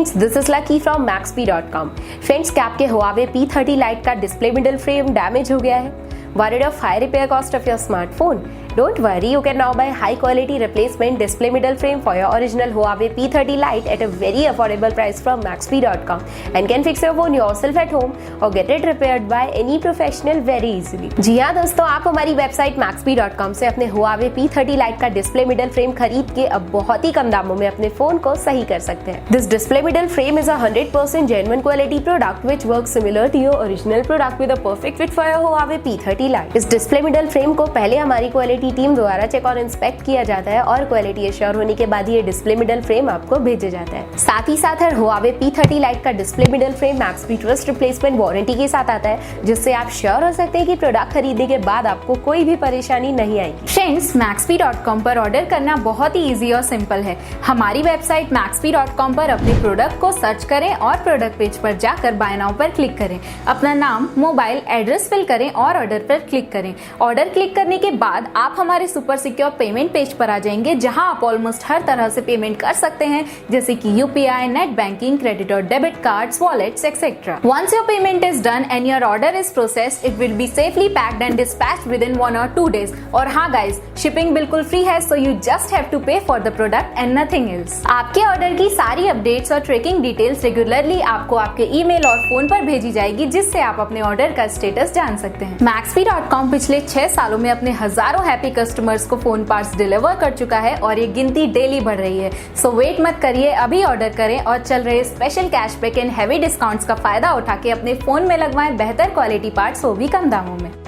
Friends, this is lucky from Maxbhi.com। Friends, क्या आपके Huawei P30 Lite का display middle frame damage हो गया है? Worried of high repair cost of your smartphone? Don't worry, you can now buy high quality replacement display middle frame for your original Huawei P30 Lite at a very affordable price from Maxbhi.com and can fix your phone yourself at home or get it repaired by any professional very easily। जी हाँ दोस्तों, आप हमारी website Maxbhi.com से अपने Huawei P30 Lite का display middle frame खरीद के अब बहुत ही कम दामों में अपने फोन को सही कर सकते हैं। This display middle frame is a 100% genuine quality product which works similar to your original product with a perfect fit for your Huawei P30 Lite। इस डिस्प्ले मिडल फ्रेम को पहले हमारी क्वालिटी टीम द्वारा चेक और inspect किया जाता है और क्वालिटी एश्योर होने के बाद ये डिस्प्ले मिडल फ्रेम आपको भेजा जाता है। साथ ही साथ हर Huawei P30 Lite का display middle frame Maxbhi trust replacement warranty के साथ आता है, जिससे आप श्योर हो सकते हैं कि प्रोडक्ट खरीदने के बाद आपको कोई भी परेशानी नहीं आएगी। फ्रेंड्स, Maxbhi.com पर ऑर्डर करना बहुत ही इजी और सिंपल है। हमारी वेबसाइट Maxbhi.com पर अपने प्रोडक्ट को सर्च करें और प्रोडक्ट पेज पर जाकर बाय नाउ पर क्लिक करें। अपना नाम, मोबाइल, एड्रेस फिल करें और ऑर्डर पर क्लिक करें। ऑर्डर क्लिक करने के बाद आप हमारे सुपर सिक्योर पेमेंट पेज पर आ जाएंगे, जहां आप ऑलमोस्ट हर तरह से पेमेंट कर सकते हैं, जैसे कि यूपीआई, नेट बैंकिंग, क्रेडिट और debit cards, wallets etcetera. Once your payment is done and your order is processed, it will be safely packed and dispatched within 1 or 2 days। और हाँ गाइज, शिपिंग बिल्कुल free है, so you just have to pay for the product and nothing else। आपके order की सारी updates और tracking details regularly आपको आपके ईमेल और फोन पर भेजी जाएगी, जिससे आप अपने ऑर्डर का स्टेटस जान सकते हैं। Maxbhi.com पिछले 6 सालों में अपने हजारों हैप्पी कस्टमर्स को फोन पार्ट्स डिलीवर कर चुका है और ये गिनती डेली बढ़ रही है। सो वेट मत करिए, अभी ऑर्डर करें और चल रहे special cashback and heavy discounts का फायदा उठा के अपने फोन में लगवाएं बेहतर क्वालिटी पार्ट्स, वो भी कम दामों में।